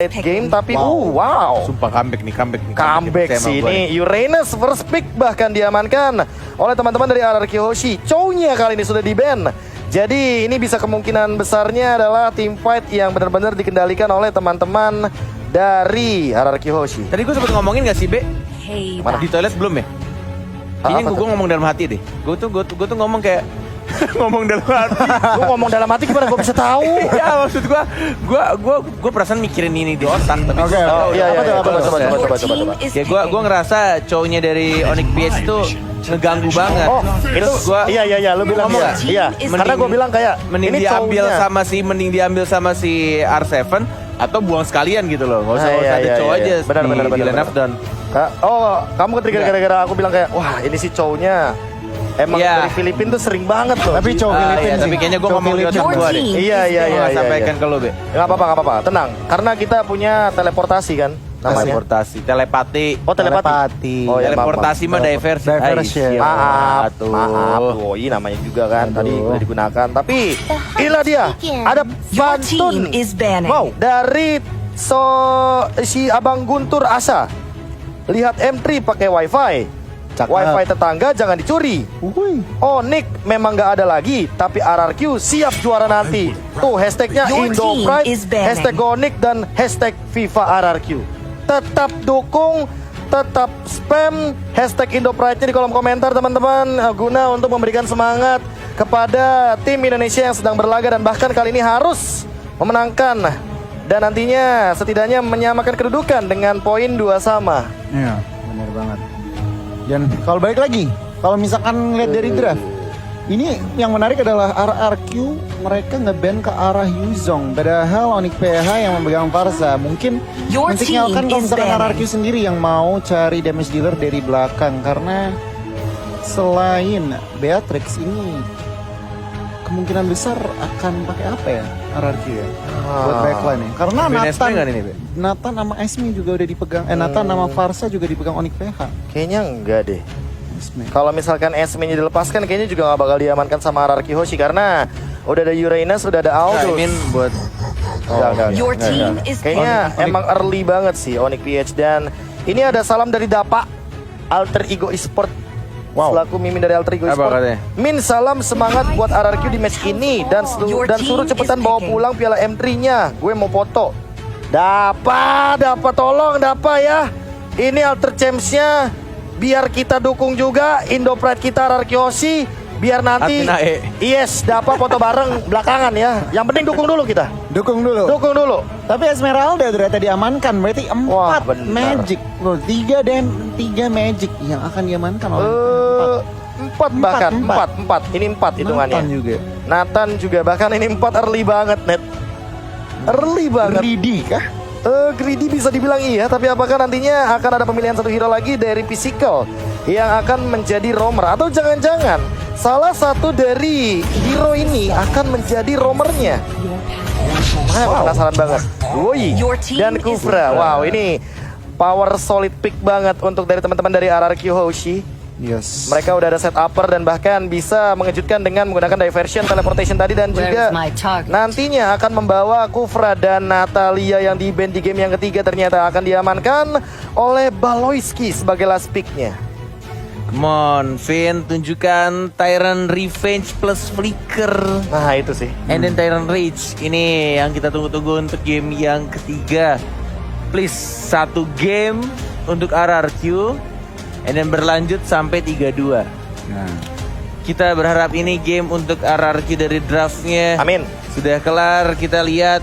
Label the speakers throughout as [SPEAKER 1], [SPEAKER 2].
[SPEAKER 1] game tapi wow.
[SPEAKER 2] Sumpah comeback nih.
[SPEAKER 1] Comeback sih ini. Uranus first pick bahkan diamankan oleh teman-teman dari RRQ Hoshi. Chow-nya kali ini sudah di-ban. Jadi ini bisa kemungkinan besarnya adalah team fight yang benar-benar dikendalikan oleh teman-teman dari RRQ Hoshi.
[SPEAKER 2] Tadi gue sempet ngomongin gak sih, Be?
[SPEAKER 1] Mana?
[SPEAKER 2] Di toilet belum ya? Kayaknya gue ngomong dalam hati deh. Gue tuh ngomong kayak ngomong dalam hati.
[SPEAKER 1] Gue ngomong dalam hati gimana gue bisa tahu?
[SPEAKER 2] Ya maksud gue perasaan mikirin ini di otak. Tapi
[SPEAKER 1] coba.
[SPEAKER 2] Ya gue ngerasa cowoknya dari Onyx PH tuh ngeganggu banget.
[SPEAKER 1] Oh, itu
[SPEAKER 2] gua
[SPEAKER 1] iya lu bilang
[SPEAKER 2] ngomong
[SPEAKER 1] iya. Karena gue bilang kayak
[SPEAKER 2] mending diambil sama si R7 atau buang sekalian gitu loh. Gak usah ada cowok aja di line up down.
[SPEAKER 1] Oh, kamu ketika gara-gara aku bilang kayak wah ini si cowoknya emang dari Filipina tuh sering banget loh.
[SPEAKER 3] Tapi cowok Filipina sih.
[SPEAKER 2] Tapi kayaknya gue ngomong di otak gue deh.
[SPEAKER 1] Iya.
[SPEAKER 2] Sampaikan ke lo, Be.
[SPEAKER 1] Gak apa-apa. Tenang. Karena kita punya teleportasi kan namanya.
[SPEAKER 2] Teleportasi, telepati.
[SPEAKER 1] Oh, telepati. Oh, ya,
[SPEAKER 2] teleportasi mah diversion.
[SPEAKER 1] Maaf. Doi namanya juga kan tadi udah digunakan. Tapi inilah dia. Ada pantun. Wow, dari si Abang Guntur Asa. Lihat M3 pakai wifi. Wifi tetangga jangan dicuri. Oh, Nick memang gak ada lagi, tapi RRQ siap juara nanti. Tuh hashtagnya IndoPride, hashtag GoNick dan hashtag FIFA RRQ. Tetap dukung, tetap spam hashtag IndoPride-nya di kolom komentar teman-teman, guna untuk memberikan semangat kepada tim Indonesia yang sedang berlaga dan bahkan kali ini harus memenangkan dan nantinya setidaknya menyamakan kedudukan dengan poin 2 sama.
[SPEAKER 3] Iya, benar banget. Dan kalau balik lagi, kalau misalkan lihat dari draft, ini yang menarik adalah RRQ mereka nge-ban ke arah Yuzong. Padahal Onyx PH yang memegang Farsa. Mungkin mensinyalkan kalau misalkan RRQ sendiri yang mau cari damage dealer dari belakang. Karena selain Beatrix ini kemungkinan besar akan pakai apa ya RRQ ya buat backline ya. Karena Nathan sama Esme juga udah dipegang. Nathan sama Farsa juga dipegang Onyx PH.
[SPEAKER 1] Kayaknya enggak deh. Kalau misalkan Esme-nya dilepaskan kayaknya juga gak bakal diamankan sama RRQ Hoshi karena udah ada Uranus, udah ada Aldous.
[SPEAKER 2] Buat
[SPEAKER 1] Enggak. Kayaknya emang early banget sih Onyx PH dan ini ada salam dari Dapa Alter Ego Esport. Selaku mimin dari Alter Ego Esport. Min salam semangat buat RRQ di match ini dan suruh cepetan bawa pulang piala M3-nya. Gue mau foto. Dapa tolong Dapa ya. Ini Alter Champs-nya biar kita dukung juga IndoPride kita RRQ Hoshi biar nanti yes dapat foto bareng belakangan ya. Yang penting dukung dulu kita.
[SPEAKER 3] Dukung dulu. Tapi Esmeralda ternyata diamankan. Berarti 4 Magic. Loh, 3 Magic yang akan diamankan oleh
[SPEAKER 1] 4 bahkan 4. Ini 4 hitungannya. Nathan juga bahkan ini 4 early banget net. Early banget.
[SPEAKER 3] Greedy kah?
[SPEAKER 1] Greedy bisa dibilang iya, tapi apakah nantinya akan ada pemilihan satu hero lagi dari physical yang akan menjadi roamer atau jangan-jangan salah satu dari hero ini akan menjadi roamernya? Penasaran banget. Woi dan Kufra. Wow, ini power solid pick banget untuk dari teman-teman dari RRQ Hoshi.
[SPEAKER 3] Yes.
[SPEAKER 1] Mereka udah ada set upper dan bahkan bisa mengejutkan dengan menggunakan diversion, teleportation tadi dan juga nantinya akan membawa Kufra dan Natalia yang di-ban di game yang ketiga ternyata akan diamankan oleh Baloyski sebagai last pick-nya.
[SPEAKER 2] Come on, Vin, tunjukkan Tyrant Revenge plus Flicker.
[SPEAKER 1] Nah itu sih.
[SPEAKER 2] And then Tyrant Rage. Ini yang kita tunggu-tunggu untuk game yang ketiga. Please, 1 game untuk RRQ. And then berlanjut sampai 3-2. Kita berharap ini game untuk RRQ dari draftnya.
[SPEAKER 1] Amin.
[SPEAKER 2] Sudah kelar, kita lihat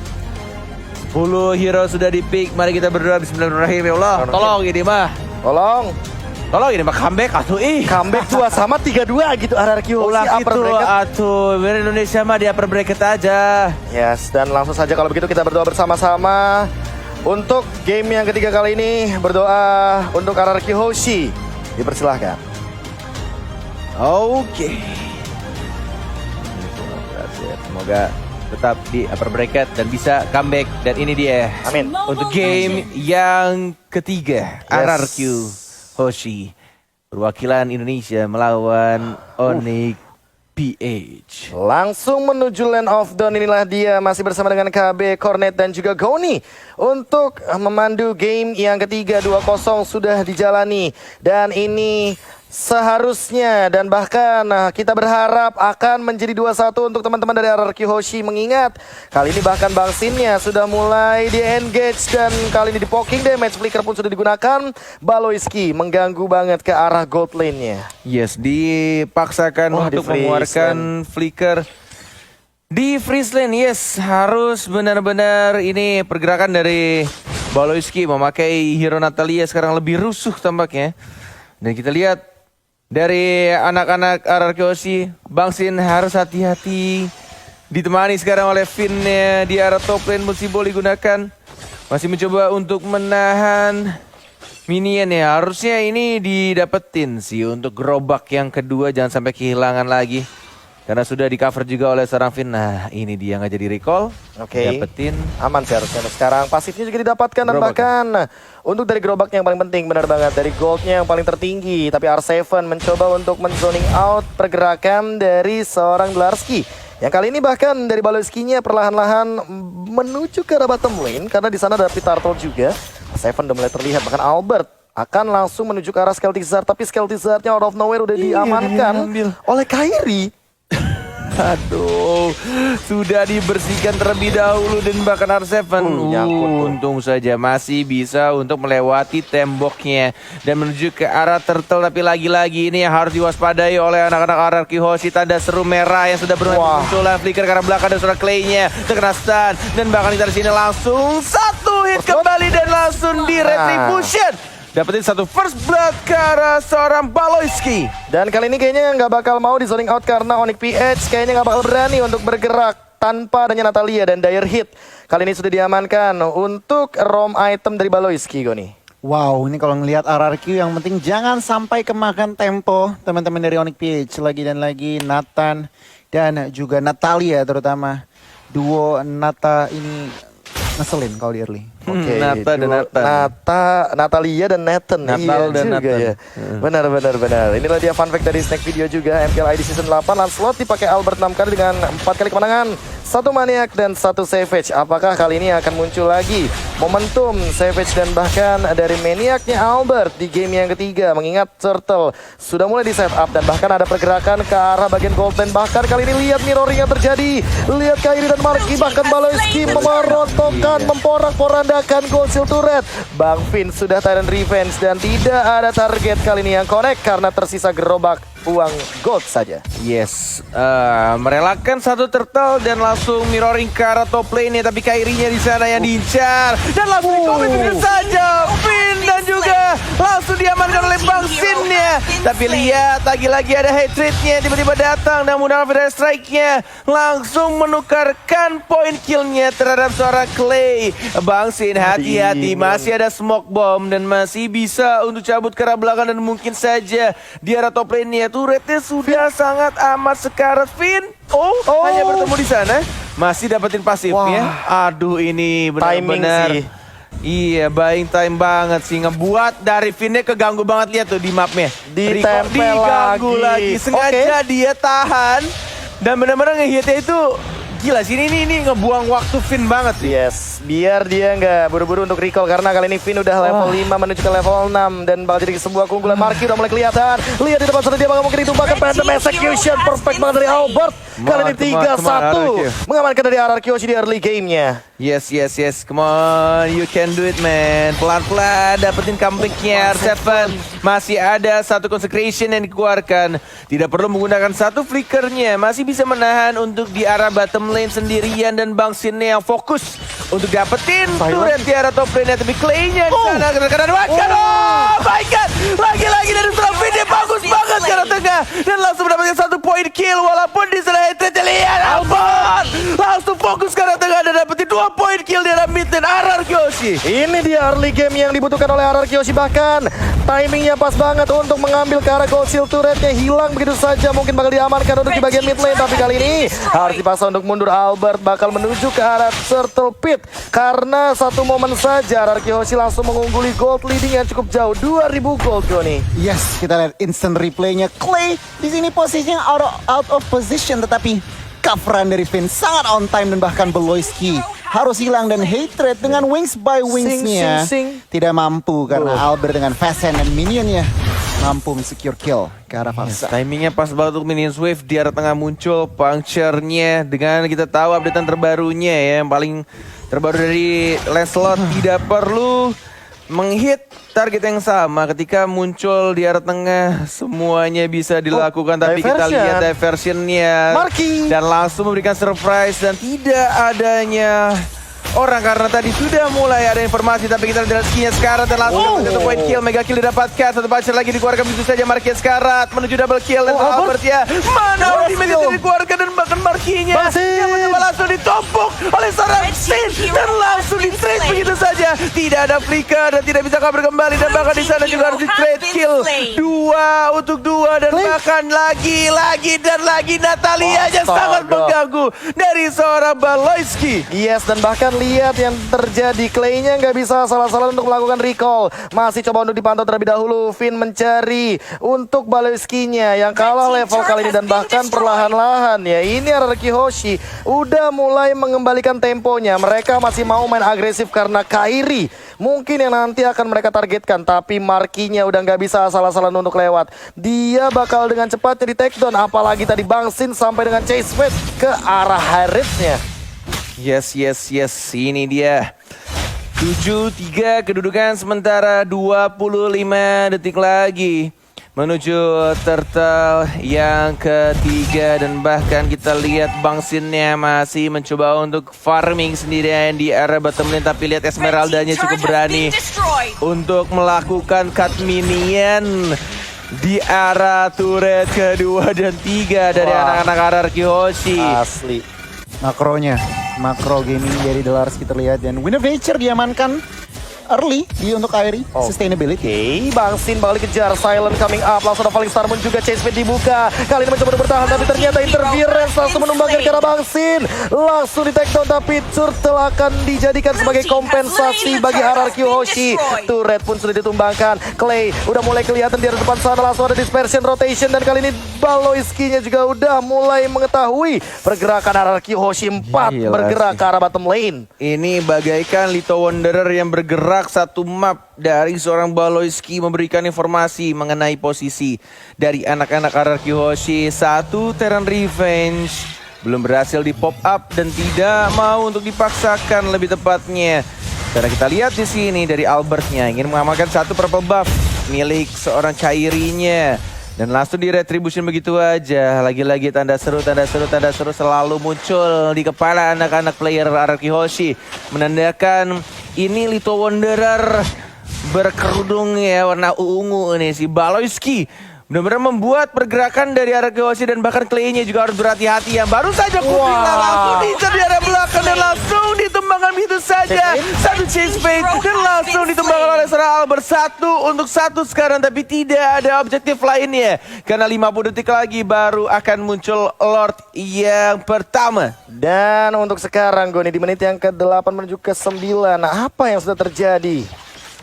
[SPEAKER 2] 10 hero sudah di-pick. Mari kita berdoa bismillahirrahmanirrahim. Ya Allah, tolong ini mah. Tolong ini mah comeback atuh
[SPEAKER 1] Comeback 2 sama 3-2 gitu RRQ.
[SPEAKER 2] Ulang itu atuh. Biar Indonesia mah di upper bracket aja.
[SPEAKER 1] Yes, dan langsung saja kalau begitu kita berdoa bersama-sama. Untuk game yang ketiga kali ini berdoa untuk RRQ Hoshi. Dipersilahkan.
[SPEAKER 2] Oke. Semoga tetap di upper bracket dan bisa comeback. Dan ini dia.
[SPEAKER 1] Amin.
[SPEAKER 2] Untuk game yang ketiga. RRQ Hoshi. Perwakilan Indonesia melawan Onyx PH.
[SPEAKER 1] Langsung menuju Land of Dawn, inilah dia masih bersama dengan KB, Cornet dan juga Goni untuk memandu game yang ketiga. 2-0 sudah dijalani dan ini seharusnya dan bahkan kita berharap akan menjadi 2-1 untuk teman-teman dari RRQ Hoshi, mengingat kali ini bahkan Bang Sinnya sudah mulai di-engage dan kali ini di poking damage, flicker pun sudah digunakan. Baloiski mengganggu banget ke arah gold lane-nya.
[SPEAKER 2] Yes, dipaksakan untuk mengeluarkan flicker di freeze lane. Yes, harus benar-benar ini pergerakan dari Baloiski memakai hero Natalia sekarang lebih rusuh tampaknya. Dan kita lihat dari anak-anak RRQ Hoshi, Bang Sin harus hati-hati. Ditemani sekarang oleh Finn-nya di arah top lane, Musibo digunakan. Masih mencoba untuk menahan minion ya. Harusnya ini didapetin sih untuk gerobak yang kedua, jangan sampai kehilangan lagi. Karena sudah di cover juga oleh seorang Finn. Nah ini dia nggak jadi recall.
[SPEAKER 1] Oke.
[SPEAKER 2] Dapetin.
[SPEAKER 1] Aman sih harusnya. Sekarang pasifnya juga didapatkan dan
[SPEAKER 2] Gerobak.
[SPEAKER 1] bahkan untuk dari gerobaknya yang paling penting, benar banget. Dari goldnya yang paling tertinggi. Tapi R7 mencoba untuk men-zoning out pergerakan dari seorang Glarski. Yang kali ini bahkan dari Baloiski-nya perlahan-lahan menuju ke arah bottom lane. Karena di sana ada Pitartle juga. R7 udah mulai terlihat. Bahkan Albert akan langsung menuju ke arah Skeltizard. Tapi Skeltizard-nya out of nowhere udah diamankan oleh Kairi.
[SPEAKER 2] Aduh, sudah dibersihkan terlebih dahulu dan bahkan R7
[SPEAKER 1] nyangkut.
[SPEAKER 2] untung saja masih bisa untuk melewati temboknya dan menuju ke arah turtle. Tapi lagi-lagi ini yang harus diwaspadai oleh anak-anak RRQ Hoshi, tanda seru merah yang sudah bermunculan. Flicker ke arah belakang dan seorang Clay-nya terkena stun dan bahkan dari sini langsung satu hit kembali dan langsung di retribution. Dapetin satu first blood ke arah seorang Baloiski.
[SPEAKER 1] Dan kali ini kayaknya nggak bakal mau di zoning out karena Onyx PH kayaknya nggak bakal berani untuk bergerak tanpa adanya Natalia dan Dire Hit. Kali ini sudah diamankan untuk ROM item dari Baloiski, Goni.
[SPEAKER 3] Wow, ini kalau ngelihat RRQ yang penting jangan sampai kemakan tempo teman-teman dari Onyx PH. Lagi dan lagi Nathan dan juga Natalia terutama. Duo Nata ini ngeselin kalau di early.
[SPEAKER 1] Oke,
[SPEAKER 2] Nata dan Nathan.
[SPEAKER 1] Natalia dan Nathan.
[SPEAKER 2] Natal dan
[SPEAKER 1] juga
[SPEAKER 2] Nathan.
[SPEAKER 1] ya. Benar. Inilah dia fun fact dari snack video juga. MPL ID Season 8 Lancelot dipakai Albert 6 kali dengan 4 kali kemenangan, 1 maniak dan 1 savage. Apakah kali ini akan muncul lagi momentum savage dan bahkan dari maniaknya Albert di game yang ketiga? Mengingat Turtle sudah mulai di set up dan bahkan ada pergerakan ke arah bagian gold lane. Bahkan kali ini lihat mirroring yang terjadi. Lihat Kairi dan Marky, bahkan Baloiski memerotokkan, memporak-porandakan gold shield turret. Bang Finn sudah Tyrant Revenge dan tidak ada target kali ini yang connect karena tersisa gerobak uang gold saja.
[SPEAKER 2] Yes, merelakan satu turtle dan langsung mirroring ke arah top lane-nya, tapi Kairi-nya di sana yang diincar dan langsung di-comment begitu saja. Finn dan juga langsung diamankan oleh Bang Sin-nya. Tapi lihat lagi-lagi ada hatred-nya tiba-tiba datang dan menggunakan Fire Strike-nya langsung menukarkan point kill-nya terhadap seorang Clay. Bang Sin hati-hati, masih ada smoke bomb dan masih bisa untuk cabut ke arah belakang dan mungkin saja di arah top lane-nya. Turretnya sudah sangat amat sekarat. Finn hanya bertemu di sana, masih dapetin pasifnya. Aduh, ini benar-benar
[SPEAKER 1] Timing sih.
[SPEAKER 2] iya, buying time banget sih. Ngebuat dari Finn-nya keganggu banget, lihat tuh di mapnya.
[SPEAKER 1] Ditempel
[SPEAKER 2] diganggu
[SPEAKER 1] lagi.
[SPEAKER 2] Sengaja dia tahan dan benar-benar ngehitnya itu gila sih. Ini ngebuang waktu Finn banget sih.
[SPEAKER 1] Yes, biar dia nggak buru-buru untuk recall karena kali ini Finn udah level 5 menuju ke level 6 dan bakal jadi sebuah keunggulan. Marky udah mulai kelihatan. Lihat di depan sana dia bakal mungkin ditumbangkan Phantom Execution perfect banget dari Albert. Kali ini 3-1 mengamankan dari RRQ Hoshi di early game-nya.
[SPEAKER 2] Yes. Come on, you can do it, man. Pelan-pelan dapetin comeback-nya. R7 masih ada satu consecration yang dikeluarkan. Tidak perlu menggunakan satu flickernya. Masih bisa menahan untuk di arah bottom lane sendirian dan Bang Sin-nya yang fokus untuk dapetin turret di arah top lane-nya. Tapi Clay-nya di sana kadang-kadang makan. Oh my god, lagi-lagi dari seorang Finn, dia bagus banget ke arah tengah dan langsung mendapatkan satu point kill walaupun di sana hatred. Lihat Albert langsung fokus ke arah tengah dan dapetin 2 poin kill di arah mid dan RR Kyoshi.
[SPEAKER 1] Ini dia early game yang dibutuhkan oleh RR Kyoshi, bahkan timingnya pas banget untuk mengambil ke arah gold shield turretnya, hilang begitu saja, mungkin bakal diamankan untuk di bagian mid lane, tapi kali ini harus dipaksa untuk mundur. Albert bakal menuju ke arah Turtle Pit karena satu momen saja RR Kyoshi langsung mengungguli gold leading yang cukup jauh, 2000 gold Goni.
[SPEAKER 3] Yes, kita lihat instant replaynya. Clay di sini posisinya out of position, tetapi coveran dari Finn sangat on time dan bahkan Beloyski harus hilang dan Hatred dengan wings by wingsnya tidak mampu karena Albert dengan fast hand dan minionnya mampu secure kill ke arah Faksa.
[SPEAKER 2] Timingnya pas banget untuk minions wave di arah tengah muncul puncture-nya dengan kita tahu updatean terbarunya ya, yang paling terbaru dari Lancelot tidak perlu menghit target yang sama ketika muncul di arah tengah, semuanya bisa dilakukan, tapi kita lihat diversionnya dan langsung memberikan surprise dan tidak adanya orang karena tadi sudah mulai ada informasi, tapi kita lihat skill-nya Scarlet dan langsung satu point kill, mega kill didapatkan, satu puncher lagi dikeluarkan begitu saja. Marquis Scarlet menuju double kill dan Albert ya, mana ultimate itu dikeluarkan dan bahkan Marquis-nya yang mencoba langsung ditompok oleh seorang Sin dan langsung di-trade begitu saja. Tidak ada flicker dan tidak bisa kabur kembali dan bahkan di sana juga harus di-trade kill 2 untuk 2 dan bahkan lagi dan lagi Natalia yang sangat mengganggu dari seorang Beloyski.
[SPEAKER 1] Yes, dan bahkan lihat yang terjadi, Clay-nya nggak bisa salah-salah untuk melakukan recall. Masih coba untuk dipantau terlebih dahulu. Finn mencari untuk Beloyski-nya yang kalah level kali ini dan bahkan perlahan-lahan ya. Ini RR Kyoshi udah mulai mengembalikan temponya. Mereka masih mau main agresif karena Kairi mungkin yang nanti akan mereka targetkan, tapi Marquis-nya udah nggak bisa salah-salah untuk lewat. Dia bakal dengan cepatnya di take down, apalagi tadi Bang Sin sampai dengan chase fade ke arah Harith-nya.
[SPEAKER 2] Yes, ini dia 7-3 kedudukan, sementara 25 detik lagi menuju turtle yang ketiga dan bahkan kita lihat Bang Sin-nya masih mencoba untuk farming sendirian di area bottom lane, tapi lihat Esmeralda-nya cukup berani untuk melakukan cut minion di arah turret kedua dan 3 dari anak-anak RR Kyoshi.
[SPEAKER 1] Asli.
[SPEAKER 3] Makro gaming dari Delars kita lihat, dan Wind of Nature diamankan early untuk Kairi, sustainability.
[SPEAKER 1] Bang Sin bakal dikejar, silent coming up, langsung ada Falling Star Moon juga, chase speed dibuka. Kali ini mencoba bertahan, tapi ternyata interference langsung menumbangkan ke arah Bang Sin. Langsung di take down, tapi Turtle akan dijadikan sebagai kompensasi bagi RR Kyoshi. Turret pun sudah ditumbangkan. Clay udah mulai kelihatan di arah depan sana, langsung ada dispersion rotation, dan kali ini Beloyski-nya juga udah mulai mengetahui pergerakan RR Kyoshi 4 bergerak ke arah bottom lane.
[SPEAKER 2] Ini bagaikan Little Wanderer yang bergerak satu map dari seorang Beloyski, memberikan informasi mengenai posisi dari anak-anak RR Kyoshi. Satu Terran Revenge belum berhasil di pop up dan tidak mau untuk dipaksakan lebih tepatnya. Karena kita lihat di sini dari Albertnya ingin mengamalkan satu purple buff milik seorang Kairi-nya. Dan langsung di retribution begitu aja. Lagi-lagi tanda seru selalu muncul di kepala anak-anak player RR Kyoshi, menandakan ini Little Wanderer berkerudung ya warna ungu nih, si Beloyski benar-benar membuat pergerakan dari RR Kyoshi dan bahkan Clay-nya juga harus berhati-hati. Yang baru saja kupingnya langsung diincar di area belakang dan langsung ditumbangkan begitu saja. Satu chase fade dan langsung ditumbangkan oleh seorang Albert. 1 untuk 1 sekarang, tapi tidak ada objektif lainnya karena 50 detik lagi baru akan muncul Lord yang pertama.
[SPEAKER 1] Dan untuk sekarang Goni di menit yang ke-8 menuju ke-9, nah apa yang sudah terjadi?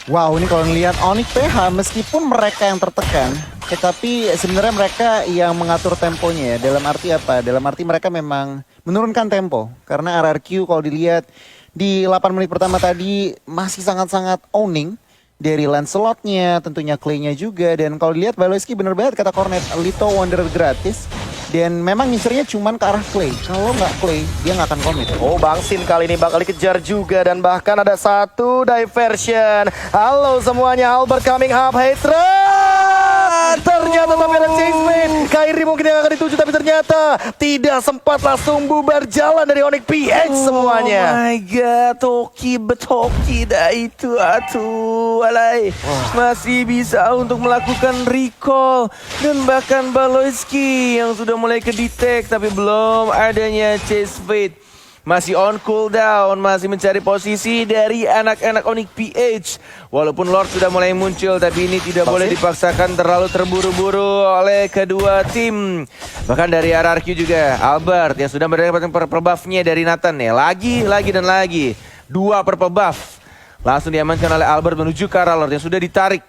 [SPEAKER 3] Wow, ini kalau ngelihat Onyx PH meskipun mereka yang tertekan, tetapi sebenarnya mereka yang mengatur temponya ya. Dalam arti apa? Dalam arti mereka memang menurunkan tempo. Karena RRQ kalau dilihat di 8 menit pertama tadi masih sangat-sangat owning dari Lancelot-nya, tentunya Clay-nya juga. Dan kalau dilihat Beloyski bener banget kata Cornet, Little Wanderer gratis. Dan memang ngisirnya cuman ke arah Clay. Kalau nggak Clay, dia nggak akan komit.
[SPEAKER 1] Oh, Bang Sin kali ini bakal dikejar juga. Dan bahkan ada satu diversion. Halo semuanya, Albert coming up, Hatred! Ternyata tapi ada chase fade. Kairi mungkin yang akan dituju, tapi ternyata tidak sempat, langsung bubar jalan dari Onyx PH semuanya.
[SPEAKER 2] Oh my god, Toki dah itu atuh. Alay. Masih bisa untuk melakukan recall. Dan bahkan Beloyski yang sudah mulai ke detect, tapi belum adanya chase fade masih on cooldown, masih mencari posisi dari anak-anak Onyx PH. Walaupun Lord sudah mulai muncul, tapi ini tidak boleh dipaksakan terlalu terburu-buru oleh kedua tim. Bahkan dari RRQ juga, Albert yang sudah mendapatkan purple buff-nya dari Nathan ya. Lagi dan lagi. 2 purple buff. Langsung diamankan oleh Albert menuju ke arah Lord yang sudah ditarik.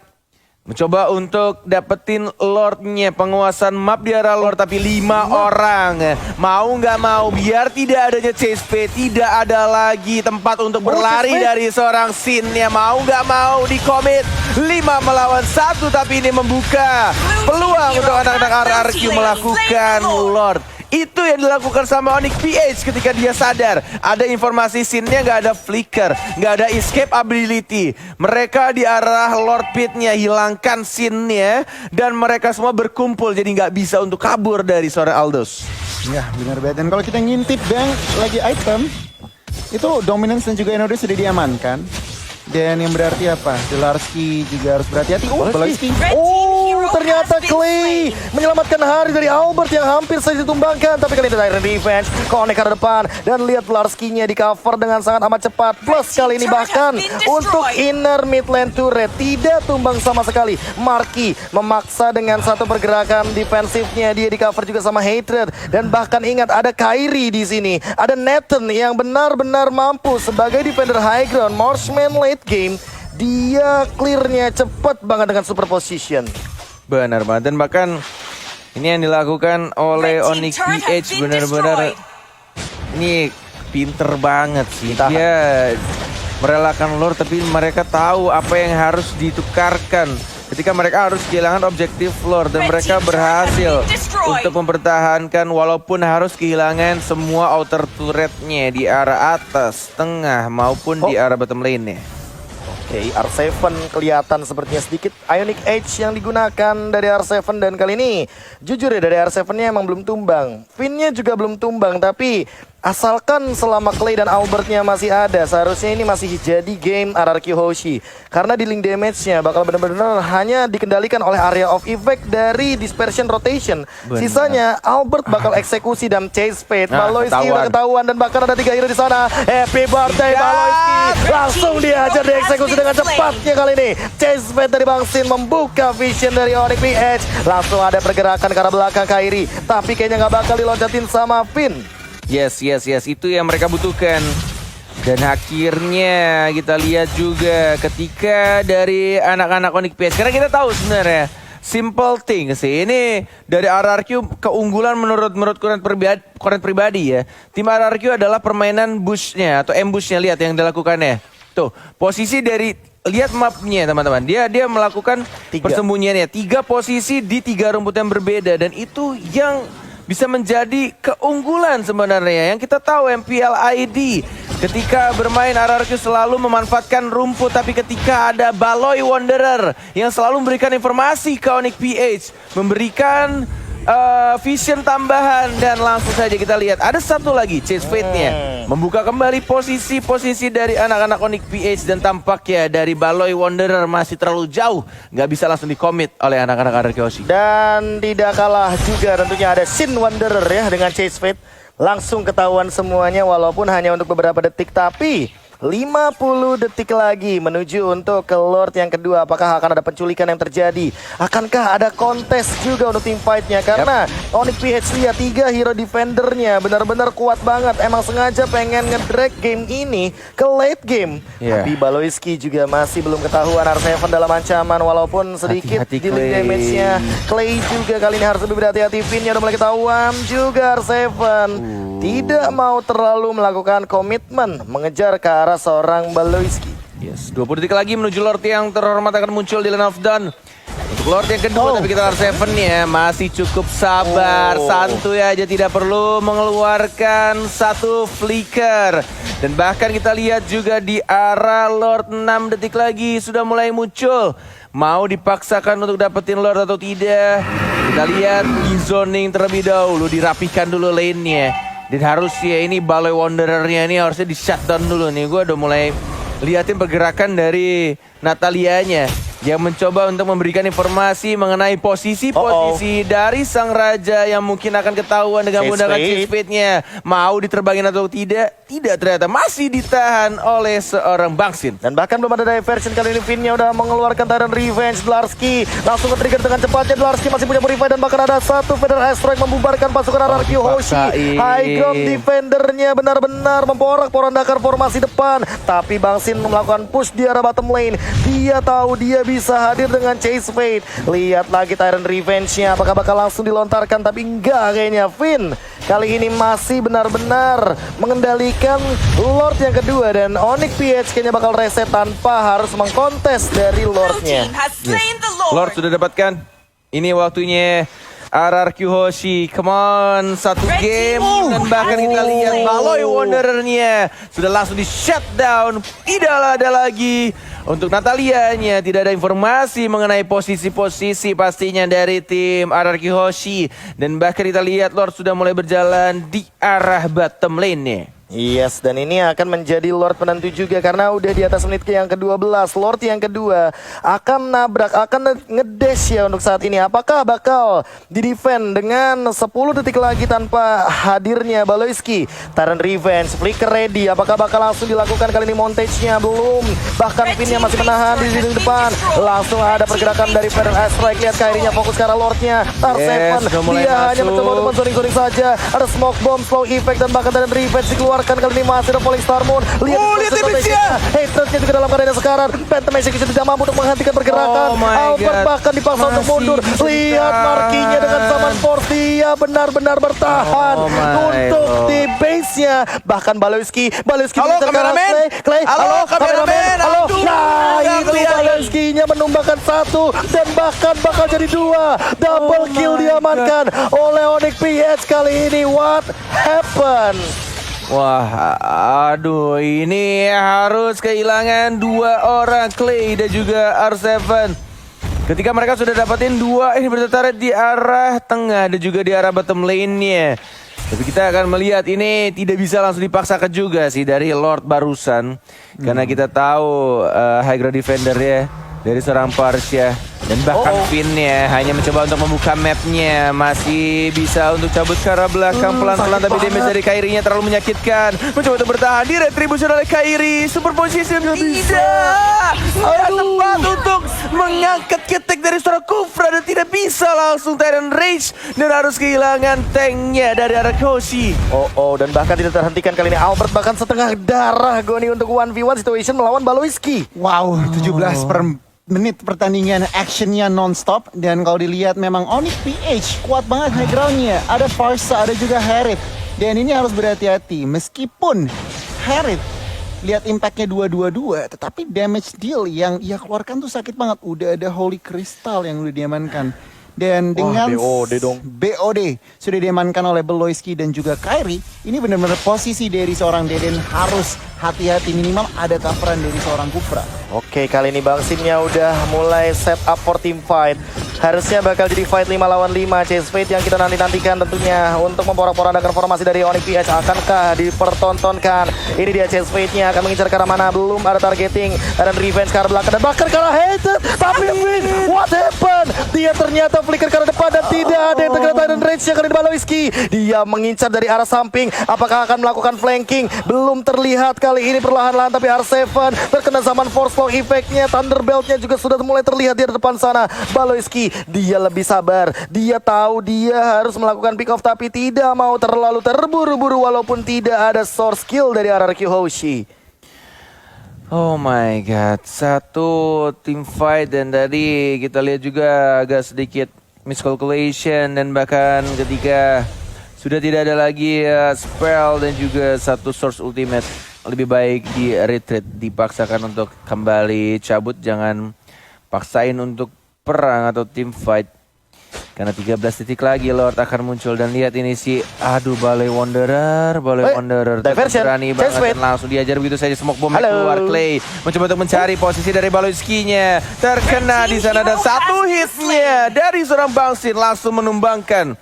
[SPEAKER 2] Mencoba untuk dapetin Lordnya, penguasaan map di arah Lord, tapi 5 orang. Mau nggak mau, biar tidak adanya chase fade, tidak ada lagi tempat untuk berlari dari seorang Sin ya. Mau nggak mau di commit 5 melawan 1, tapi ini membuka peluang untuk anak-anak RRQ melakukan Lord. Itu yang dilakukan sama Onyx PH ketika dia sadar ada informasi Sin-nya, nggak ada flicker, nggak ada escape ability. Mereka di arah Lord Pit-nya, hilangkan Sin-nya, dan mereka semua berkumpul jadi nggak bisa untuk kabur dari seorang Aldous.
[SPEAKER 3] Ya benar banget. Dan kalau kita ngintip Bang lagi item, itu Dominance dan juga Enode sudah diamankan. Dan yang berarti apa? Delarski juga harus berhati-hati. Delarski.
[SPEAKER 1] Ternyata Clay menyelamatkan hari dari Albert yang hampir saja ditumbangkan. Tapi kali ini ada revenge, connect ke depan. Dan lihat Larski-nya di cover dengan sangat amat cepat. Plus kali ini bahkan untuk inner mid lane turret tidak tumbang sama sekali. Marky memaksa dengan satu pergerakan defensifnya. Dia di cover juga sama Hatred. Dan bahkan ingat ada Kyrie di sini. Ada Nathan yang benar-benar mampu sebagai defender high ground. Marksman late game. Dia clearnya cepat banget dengan super position.
[SPEAKER 2] Benar banget, dan bahkan ini yang dilakukan oleh Onyx PH benar-benar ini pinter banget sih. Dia merelakan Lord, tapi mereka tahu apa yang harus ditukarkan ketika mereka harus kehilangan objektif Lord, dan mereka berhasil untuk mempertahankan walaupun harus kehilangan semua outer turretnya di arah atas, tengah maupun di arah bottom lane-nya.
[SPEAKER 1] Oke, R7 kelihatan sepertinya sedikit Ionic Edge yang digunakan dari R7, dan kali ini jujur ya dari R7-nya emang belum tumbang. Finn-nya juga belum tumbang, tapi asalkan selama Clay dan Albert-nya masih ada, seharusnya ini masih jadi game RRQ Hoshi. Karena di link damage-nya bakal benar-benar hanya dikendalikan oleh area of effect dari dispersion rotation. Sisanya Albert bakal eksekusi dan chase fade. Baloyski udah ketahuan, dan bahkan ada 3 hero di sana. Happy birthday Baloyski. Langsung dihajar, dieksekusi dengan cepatnya kali ini. Chase fade dari Bang Sin membuka vision dari Onyx PH. Langsung ada pergerakan ke arah belakang Kyrie, tapi kayaknya nggak bakal diloncatin sama Finn.
[SPEAKER 2] Yes, itu yang mereka butuhkan. Dan akhirnya kita lihat juga ketika dari anak-anak Onyx PH, karena kita tahu sebenarnya simple thing sih, ini dari RRQ keunggulan menurut kurang pribadi ya. Tim RRQ adalah permainan bush-nya atau ambush-nya. Lihat yang dilakukannya. Tuh, posisi dari, lihat mapnya teman-teman. Dia melakukan persembunyiannya 3 posisi di 3 rumput yang berbeda, dan itu yang bisa menjadi keunggulan sebenarnya. Yang kita tahu MPL ID ketika bermain RRQ selalu memanfaatkan rumput, tapi ketika ada Baloy Wanderer yang selalu memberikan informasi ke Onyx PH, memberikan vision tambahan, dan langsung saja kita lihat ada satu lagi chase fade-nya membuka kembali posisi dari anak-anak Onyx PH, dan tampaknya dari Baloy Wanderer masih terlalu jauh, nggak bisa langsung di-commit oleh anak-anak RRQ Hoshi.
[SPEAKER 1] Dan tidak kalah juga tentunya ada Sin Wanderer ya dengan chase fade. Langsung ketahuan semuanya walaupun hanya untuk beberapa detik, tapi 50 detik lagi menuju untuk ke Lord yang kedua. Apakah akan ada penculikan yang terjadi? Akankah ada kontes juga untuk team fight-nya? Karena Onyx PH lihat 3 hero defendernya benar-benar kuat banget. Emang sengaja pengen ngedrag game ini ke late game. Tapi Baloyski juga masih belum ketahuan. R7 dalam ancaman walaupun sedikit di link damage-nya. Clay juga kali ini harus lebih berhati-hati. Finn-nya udah mulai ketahuan juga. R7 tidak mau terlalu melakukan komitmen mengejar ke arah seorang Baloyski.
[SPEAKER 2] Yes, 20 detik lagi menuju Lord yang terhormat akan muncul di Lane of Dawn. Untuk Lord yang kedua, tapi kita R7 ya masih cukup sabar, santuy aja, tidak perlu mengeluarkan satu flicker. Dan bahkan kita lihat juga di arah Lord 6 detik lagi sudah mulai muncul. Mau dipaksakan untuk dapetin Lord atau tidak? Kita lihat di zoning terlebih dahulu, dirapihkan dulu lane-nya. Dan harus ya ini Baloy Wanderer-nya ini harusnya di shutdown dulu nih. Gue udah mulai liatin pergerakan dari Natalianya. yang mencoba untuk memberikan informasi mengenai posisi-posisi dari sang raja yang mungkin akan ketahuan dengan
[SPEAKER 1] Chase
[SPEAKER 2] menggunakan
[SPEAKER 1] Fate.
[SPEAKER 2] chase fate-nya. Mau diterbangin atau tidak? Tidak, ternyata masih ditahan oleh seorang Bangsin.
[SPEAKER 1] Dan bahkan belum ada diversion kali ini. Finn-nya udah mengeluarkan Tyrant Revenge. Dlarsky langsung ke-trigger dengan cepatnya. Dlarsky masih punya Purify dan bahkan ada satu Feather Asteroid membubarkan pasukan RRQ Hoshi.
[SPEAKER 2] dipaksain.
[SPEAKER 1] High ground defendernya benar-benar memporak-porandakan formasi depan. Tapi Bangsin melakukan push di arah bottom lane. Dia tahu dia bisa hadir dengan Chase Fate. Lihat lagi Tyrant Revenge-nya. Apakah bakal langsung dilontarkan? Tapi enggak kayaknya. Finn kali ini masih benar-benar mengendalikan Lord yang kedua. Dan Onyx PH kayaknya bakal reset tanpa harus mengkontes dari Lordnya.
[SPEAKER 2] Lord sudah dapatkan. Ini waktunya RRQ Hoshi. Come on, satu game. Dan bahkan kita lihat Baloi Wanderer-nya sudah langsung di shutdown. Tidak ada lagi. Untuk Natalianya tidak ada informasi mengenai posisi-posisi pastinya dari tim RRQ Hoshi. Dan bahkan kita lihat Lord sudah mulai berjalan di arah bottom lane-nya.
[SPEAKER 1] Yes, dan ini akan menjadi Lord penentu juga karena udah di atas menit ke yang ke-12. Lord yang kedua akan nabrak, akan ngedash ya untuk saat ini. Apakah bakal di-defend dengan 10 detik lagi tanpa hadirnya Baloyski? Tyrant Revenge, Flicker ready. Apakah bakal langsung dilakukan kali ini montage-nya? Belum. Bahkan Finn-nya masih menahan di dinding depan. Langsung ada pergerakan dari Feather Asteroid. Lihat Kairinya fokus ke arah Lord-nya. R7,
[SPEAKER 2] sudah mulai
[SPEAKER 1] dia hanya
[SPEAKER 2] masuk.
[SPEAKER 1] mencoba untuk men-zoning saja. Ada Smoke Bomb, Slow Effect, dan bahkan Tyrant Revenge dikeluarkan. Kali ini masih ada Falling Star Moon. Lihat
[SPEAKER 2] Damage-nya.
[SPEAKER 1] Hatred-nya juga dalam keadaan sekarang. Phantom Execution tidak mampu untuk menghentikan pergerakan.
[SPEAKER 2] Oh my
[SPEAKER 1] Albert
[SPEAKER 2] God.
[SPEAKER 1] bahkan dipaksa untuk
[SPEAKER 2] Masih
[SPEAKER 1] mundur.
[SPEAKER 2] bisa
[SPEAKER 1] Lihat
[SPEAKER 2] ditahan.
[SPEAKER 1] markinya dengan Summon Force. Dia benar-benar bertahan
[SPEAKER 2] Oh my
[SPEAKER 1] untuk
[SPEAKER 2] God.
[SPEAKER 1] di base-nya. Bahkan Baloyski
[SPEAKER 2] Halo,
[SPEAKER 1] mengejar ke arah
[SPEAKER 2] kameramen.
[SPEAKER 1] Clay.
[SPEAKER 2] Halo, kameramen.
[SPEAKER 1] Halo.
[SPEAKER 2] Aduh,
[SPEAKER 1] Nah,
[SPEAKER 2] nggak
[SPEAKER 1] itu
[SPEAKER 2] kelihatan.
[SPEAKER 1] Baloyski-nya menumbangkan satu dan bahkan bakal jadi dua. Double kill
[SPEAKER 2] my
[SPEAKER 1] diamankan oleh Onyx PH kali ini. What happened?
[SPEAKER 2] Wah, aduh, ini harus kehilangan dua orang, Clay dan juga R7. Ketika mereka sudah dapatin dua, ini bertarik di arah tengah dan juga di arah bottom lane-nya. Tapi kita akan melihat ini tidak bisa langsung dipaksakan juga sih dari Lord barusan. Karena kita tahu high ground defender ya dari seorang Parsia. Dan bahkan Finn-nya hanya mencoba untuk membuka map-nya. Masih bisa untuk cabut ke arah belakang pelan-pelan. Tapi damage dari Kairi-nya terlalu menyakitkan. Mencoba untuk bertahan. Di retribution oleh Kairi. Super position. Tidak. Tidak tepat untuk mengangkat ketek dari seorang Kufra. Dan tidak bisa langsung Tyrant Rage. Dan harus kehilangan tanknya dari arah Hoshi.
[SPEAKER 1] Dan bahkan tidak terhentikan kali ini. Albert bahkan setengah darah Goni untuk 1v1 situation melawan Baloyski.
[SPEAKER 3] Wow, 17 per menit pertandingan, actionnya non-stop. Dan kalau dilihat memang Onyx PH kuat banget high groundnya. Ada Farsa, ada juga Harith. Dan ini harus berhati-hati. Meskipun Harith lihat impactnya 222, tetapi damage deal yang ia keluarkan tuh sakit banget. Udah ada Holy Crystal yang udah diamankan. Dan dengan
[SPEAKER 1] BOD dong.
[SPEAKER 3] BOD sudah diamankan oleh Baloyski dan juga Kairi. Ini benar-benar posisi dari seorang Deden harus hati-hati, minimal ada coveran dari seorang Kufra.
[SPEAKER 1] Oke, kali ini Bang Sinnya udah mulai set up for team fight. Harusnya bakal jadi fight 5 lawan 5. Chase Fate yang kita nanti-nantikan tentunya untuk memporak-porandakan formasi dari Onyx PH. Akankah dipertontonkan? Ini dia Chase Fate-nya akan mengincar ke arah mana? Belum ada targeting dan revenge ke arah belakang dan bahkan ke arah Hated. Tapi Finn, what happened? Dia ternyata flicker ke arah depan dan tidak ada yang terkena Tyrant Rage yang kali ini Baloyski. Dia mengincar dari arah samping. Apakah akan melakukan flanking? Belum terlihat kali ini perlahan-lahan, tapi R7 terkena zaman force flow effect-nya. Thunderbelt-nya juga sudah mulai terlihat di depan sana. Baloyski, dia lebih sabar. Dia tahu dia harus melakukan pick off tapi tidak mau terlalu terburu-buru walaupun tidak ada source skill dari RRQ Hoshi.
[SPEAKER 2] Oh my god, satu team fight dan tadi kita lihat juga agak sedikit miscalculation dan bahkan ketika sudah tidak ada lagi spell dan juga satu source ultimate, lebih baik di retreat, dipaksakan untuk kembali cabut, jangan paksain untuk perang atau team fight. Karena 13 titik lagi Lord akan muncul dan lihat ini si Baloi Wanderer
[SPEAKER 1] diversion,
[SPEAKER 2] berani banget dan langsung diajar begitu saja smoke bomb keluar. Clay mencoba untuk mencari posisi dari Baloyski-nya, terkena di sana dan satu hitnya dari seorang Bangsin langsung menumbangkan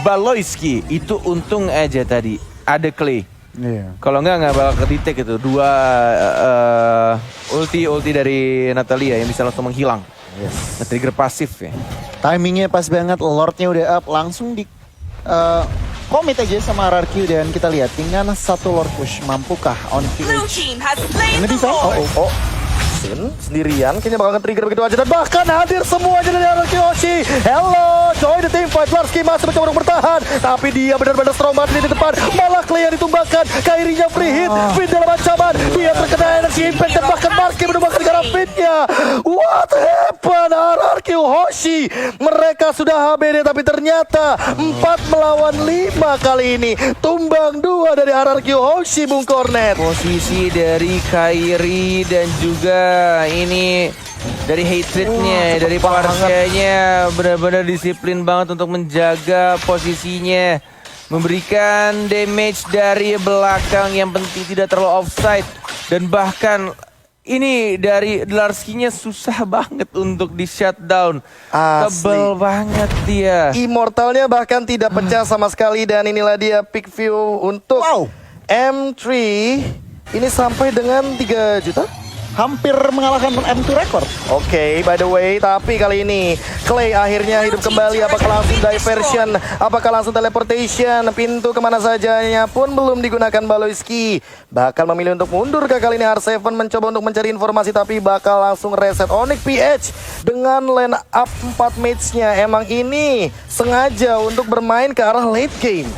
[SPEAKER 2] Baloyski. Itu untung aja tadi ada Clay. Kalau nggak bakal kedetek itu dua ulti dari Natalia yang bisa langsung menghilang. Nge-trigger pasif ya.
[SPEAKER 3] Timingnya pas banget, Lordnya udah up, langsung di commit aja sama RRQ dan kita lihat dengan satu Lord push mampukah Onyx PH nge-defend?
[SPEAKER 1] Oh, Sin sendirian kayaknya bakal nge-trigger begitu aja dan bahkan hadir semuanya dari RRQ Hoshi. Hello, join the team fight. Larski masih mencoba untuk bertahan, tapi dia benar-benar strong banget di depan. Malah Clay ditumbangkan, Kairinya free hit, Fit dalam ancaman, dia terkena energy impact dan bahkan Marky menumbangkan gara Fitnya. What happened RRQ Hoshi? Mereka sudah HBD tapi ternyata 4 melawan 5 kali ini. Tumbang 2 dari RRQ Hoshi, Bung Cornet.
[SPEAKER 2] Posisi dari Kairi dan juga ini dari hatrednya, dari Parsianya benar-benar disiplin banget untuk menjaga posisinya, memberikan damage dari belakang yang penting tidak terlalu offside, dan bahkan ini dari Larskinya susah banget untuk di shutdown. Tebel banget dia.
[SPEAKER 1] Immortalnya bahkan tidak pecah sama sekali dan inilah dia pick view untuk M3. Ini sampai dengan 3 juta.
[SPEAKER 3] Hampir mengalahkan M2 record.
[SPEAKER 1] Oke, by the way, tapi kali ini Clay akhirnya hidup kembali. Apakah langsung diversion? Apakah langsung teleportation? Pintu kemana sajanya pun belum digunakan Baloyski. Bakal memilih untuk mundur ke kali ini. R7 mencoba untuk mencari informasi tapi bakal langsung reset Onyx PH dengan line up 4 match-nya. Emang ini sengaja untuk bermain ke arah late game.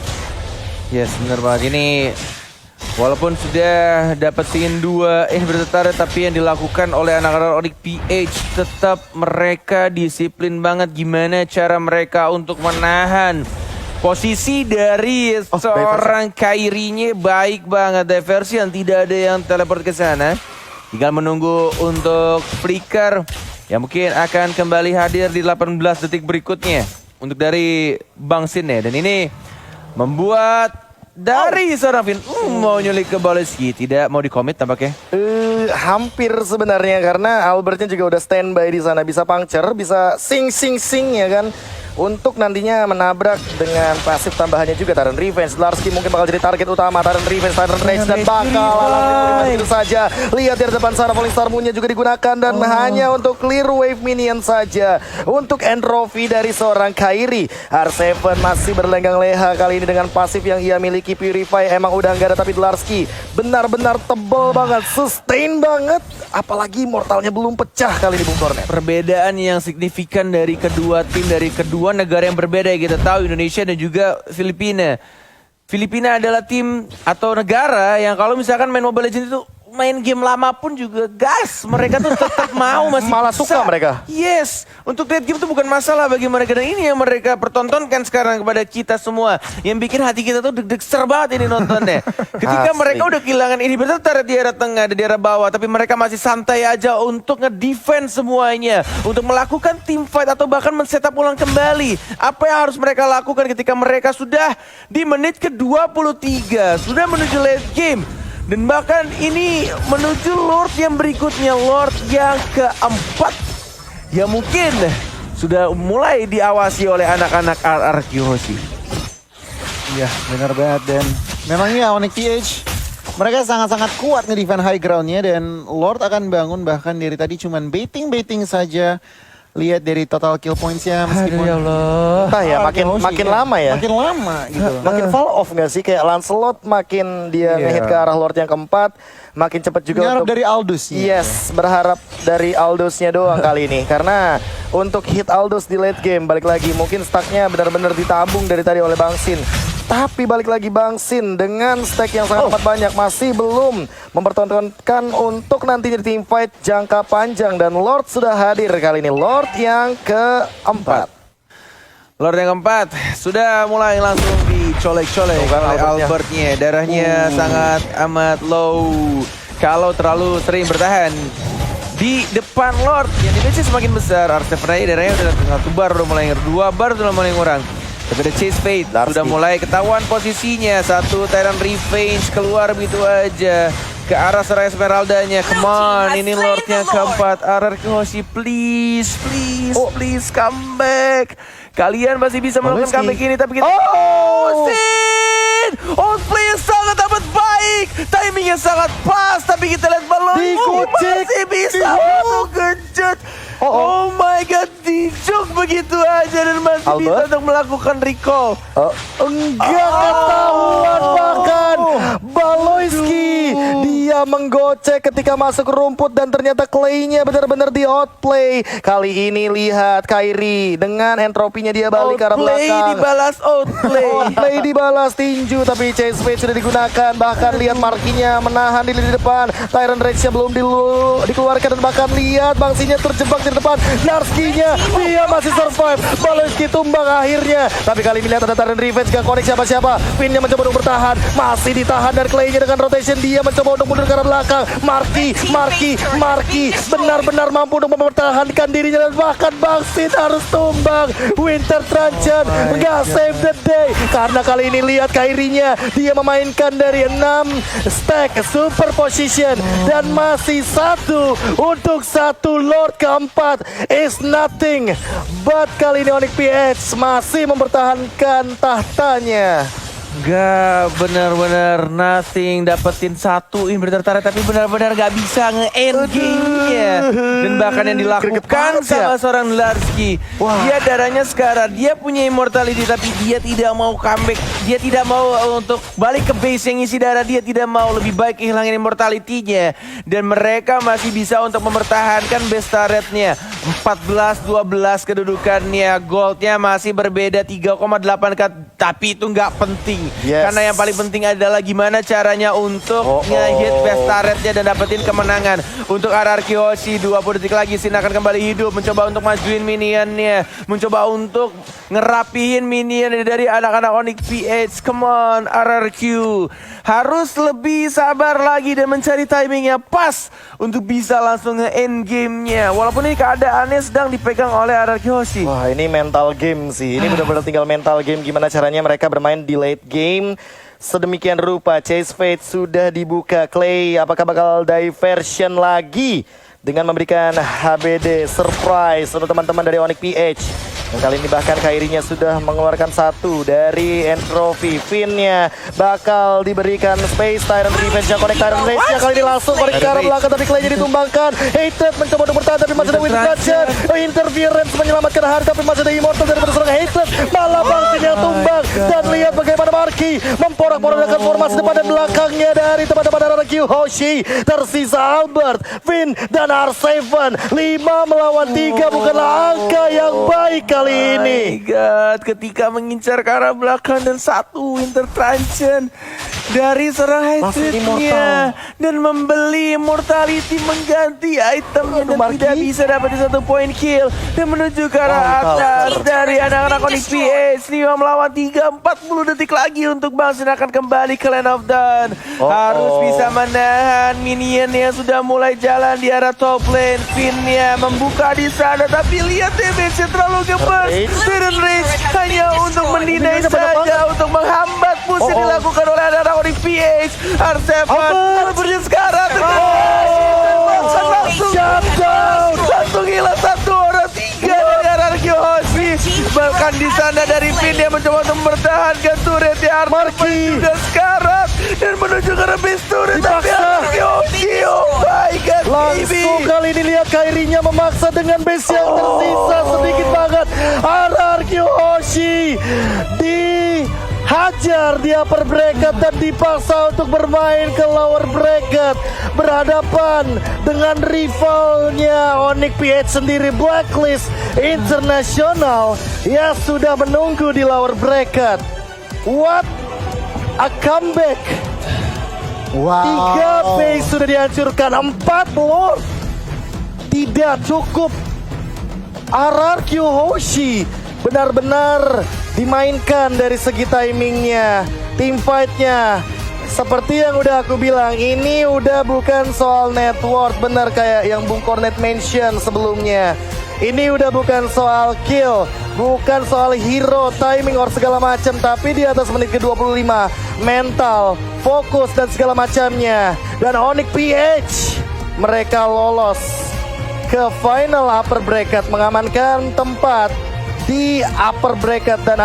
[SPEAKER 2] Yes, benar banget ini. Walaupun sudah dapetin 2 bertetara, tapi yang dilakukan oleh anak-anak Onyx PH tetap mereka disiplin banget gimana cara mereka untuk menahan posisi dari seorang Kairinya. Baik banget diversion, tidak ada yang teleport ke sana. Tinggal menunggu untuk flicker yang mungkin akan kembali hadir di 18 detik berikutnya untuk dari Bang Sin ya. Dan ini membuat dari seorang Vin mau nyulik ke Baloyski, tidak mau di-commit tampaknya.
[SPEAKER 1] Hampir sebenarnya karena Albertnya juga udah standby di sana, bisa puncture, bisa sing ya kan. Untuk nantinya menabrak dengan pasif tambahannya juga Tyrant Revenge. Larski mungkin bakal jadi target utama Tyrant Revenge, Tyrant Rage dan bakal itu saja. Lihat di depan sana Falling Star Moon-nya juga digunakan dan hanya untuk clear wave minion saja. Untuk entropy dari seorang Kairi. R7 masih berlenggang leha kali ini dengan pasif yang ia miliki. Purify emang udah nggak ada tapi Larski benar-benar tebel banget, sustain banget. Apalagi mortalnya belum pecah kali ini Bung Cornet.
[SPEAKER 2] Perbedaan yang signifikan dari kedua tim, dari kedua negara yang berbeda ya, kita tahu Indonesia dan juga Filipina. Filipina adalah tim atau negara yang kalau misalkan main Mobile Legends itu main game lama pun juga gas, mereka tuh tetap mau masih
[SPEAKER 1] malah
[SPEAKER 2] bisa.
[SPEAKER 1] Suka mereka.
[SPEAKER 2] Yes, untuk late game tuh bukan masalah bagi mereka, dan ini yang mereka pertontonkan sekarang kepada kita semua, yang bikin hati kita tuh deg-deg banget ini nontonnya. Ketika mereka udah kehilangan ini bertetara di area tengah dan di area bawah, tapi mereka masih santai aja untuk nge-defense semuanya, untuk melakukan team fight atau bahkan men-setup ulang kembali. Apa yang harus mereka lakukan ketika mereka sudah di menit ke-23, sudah menuju late game. Dan bahkan ini menuju Lord yang berikutnya, Lord yang keempat, yang mungkin sudah mulai diawasi oleh anak-anak RRQ Hoshi.
[SPEAKER 3] Iya, benar banget. Dan memangnya Onyx PH mereka sangat-sangat kuat nge-defend high ground-nya, dan Lord akan bangun bahkan dari tadi cuman baiting saja. Lihat dari total kill points-nya meskipun
[SPEAKER 2] ya Allah.
[SPEAKER 1] Entah ya, makin lama ya.
[SPEAKER 3] Makin lama gitu.
[SPEAKER 1] Makin fall off nggak sih? Kayak Lancelot makin dia ngehit ke arah Lord yang keempat, makin cepat juga
[SPEAKER 3] Ngarep
[SPEAKER 1] untuk
[SPEAKER 3] dari Aldous.
[SPEAKER 1] Yes, berharap dari Aldous-nya doang kali ini. Karena untuk hit Aldous di late game, balik lagi mungkin stacknya benar-benar ditabung dari tadi oleh Bang Sin. Tapi balik lagi Bang Sin dengan stack yang sangat banyak masih belum mempertontonkan untuk nantinya di team fight jangka panjang, dan Lord sudah hadir kali ini, Lord yang keempat.
[SPEAKER 2] Lord yang keempat sudah mulai langsung dicolek-colek oleh Albertnya. Darahnya sangat amat low kalau terlalu sering bertahan di depan Lord. Yang dimiliki semakin besar. R7 darahnya udah 1 bar, udah mulai 2 bar, udah mulai ngurang. Tapi ada Chase Fate sudah mulai ketahuan posisinya. 1 Tyrant Revenge keluar begitu aja ke arah Serai Esmeralda-nya. Come on, ini Lord yang keempat. RRQ Hoshi, please come back. Kalian masih bisa melakukan comeback ini, tapi kita... Sin! Outplay yang sangat amat baik, timingnya sangat pas, tapi kita lihat balon masih bisa. Gerjet. Oh my begitu aja dan masih
[SPEAKER 1] Albert?
[SPEAKER 2] bisa untuk melakukan recall.
[SPEAKER 1] Enggak ketahuan bahkan Baloyski dia menggocek ketika masuk ke rumput dan ternyata Clay-nya benar-benar di outplay. Kali ini lihat Kyrie dengan entropinya dia balik ke arah
[SPEAKER 2] Outplay
[SPEAKER 1] belakang.
[SPEAKER 2] dibalas outplay.
[SPEAKER 1] Outplay dibalas tinju tapi chase fade sudah digunakan. Bahkan lihat markinya menahan di lini depan. Tyrant Rage-nya belum dikeluarkan dan bahkan lihat Bangsinya terjebak di depan. Narski-nya dia masih survive. Baloyski tumbang akhirnya. Tapi kali ini lihat ada Tyrant Revenge gak connect siapa-siapa. Pinnya mencoba untuk bertahan. Masih ditahan dan Clay-nya dengan rotation dia mencoba untuk mundur ke arah belakang. Marki benar-benar mampu untuk mempertahankan dirinya dan bahkan Bangsit harus tumbang. Winter Truncheon gak save the day karena kali ini lihat Kyrie-nya dia memainkan dari 6 stack super position dan masih satu untuk satu Lord keempat is nothing but kali ini Onyx PH masih mempertahankan tahtanya.
[SPEAKER 2] Gak benar-benar nothing dapetin satu inverter turret tapi benar-benar gak bisa nge-end game-nya. Dan bahkan yang dilakukan sama seorang Larski, dia darahnya sekarang, dia punya immortality tapi dia tidak mau comeback, dia tidak mau untuk balik ke base yang isi darah, dia tidak mau, lebih baik kehilangan immortality-nya. Dan mereka masih bisa untuk mempertahankan base turret-nya. 14-12 kedudukannya, goldnya masih berbeda 3,8k tapi itu nggak penting. Karena yang paling penting adalah gimana caranya untuk nge-hit best turretnya dan dapetin kemenangan. Untuk RRQ Hoshi 20 detik lagi Sin akan kembali hidup, mencoba untuk majuin minionnya, mencoba untuk ngerapihin minion dari anak-anak Onyx PH. Come on RRQ, harus lebih sabar lagi dan mencari timing yang pas untuk bisa langsung nge-end gamenya. Walaupun ini keadaannya sedang dipegang oleh RRQ Hoshi.
[SPEAKER 1] Wah, ini mental game sih. Ini benar-benar tinggal mental game gimana caranya mereka bermain di late game. Sedemikian rupa chase fade sudah dibuka. Clay apakah bakal diversion lagi dengan memberikan HBD surprise untuk teman-teman dari Onyx PH. Dan kali ini bahkan Kyrie-nya sudah mengeluarkan satu dari entropy. Finn-nya bakal diberikan space. Tyrant Revenge yang connect. Tyrant Rage-nya kali ini langsung connect ke arah belakang. Tapi Clay-nya ditumbangkan. Hatred mencoba untuk bertahan tapi masih ada Winter Truncheon. Interference menyelamatkan hari tapi masih ada Immortal dari serangan Hatred. Malah Bangsin yang tumbang. Dan lihat bagaimana Marki memporak-porandakan formasi depan dan belakangnya dari teman-teman RRQ Hoshi. Tersisa Albert, Finn, dan R7. 5 melawan 3 bukanlah angka yang baik kali ini.
[SPEAKER 2] My God, ketika mengincar ke arah belakang dan satu Winter Truncheon dari serang Hatred-nya dan membeli immortality mengganti itemnya dan tidak bisa dapat satu point kill dan menuju ke arah atas dari anak-anak Onyx PH. 5 melawan 3, 40 detik lagi untuk Bangsin akan kembali ke Land of Dawn. Harus bisa menahan minion yang sudah mulai jalan di arah top lane. Finn-nya membuka di sana tapi lihat damage-nya terlalu gemes. Tyrant Rage hanya untuk mendinai saja, untuk menghambat push yang dilakukan oleh anak-anak Onyx PH. R7 Albertnya sekarang langsung hilang satu orang, 3 dari RRQ Hoshi. Bahkan di sana dari Finn yang mencoba untuk mempertahankan turret ya Marki juga sekarang dan menuju ke base turret tapi RRQ Hoshi. Oh my God,
[SPEAKER 1] langsung kali ini lihat Kyrie-nya memaksa dengan base yang tersisa sedikit banget. RRQ Hoshi dihajar di upper bracket dan dipaksa untuk bermain ke lower bracket, berhadapan dengan rivalnya Onyx PH sendiri, Blacklist International yang sudah menunggu di lower bracket. What a comeback. 3 base sudah dihancurkan, 4 Lord tidak cukup. RRQ Hoshi benar-benar dimainkan dari segi timingnya, team fight-nya. Seperti yang udah aku bilang, ini udah bukan soal net worth, benar kayak yang Bung Kornet mention sebelumnya. Ini udah bukan soal kill, bukan soal hero, timing, or segala macam, tapi di atas menit ke-25, mental, fokus, dan segala macamnya. Dan Onyx PH, mereka lolos ke final upper bracket, mengamankan tempat di upper bracket dan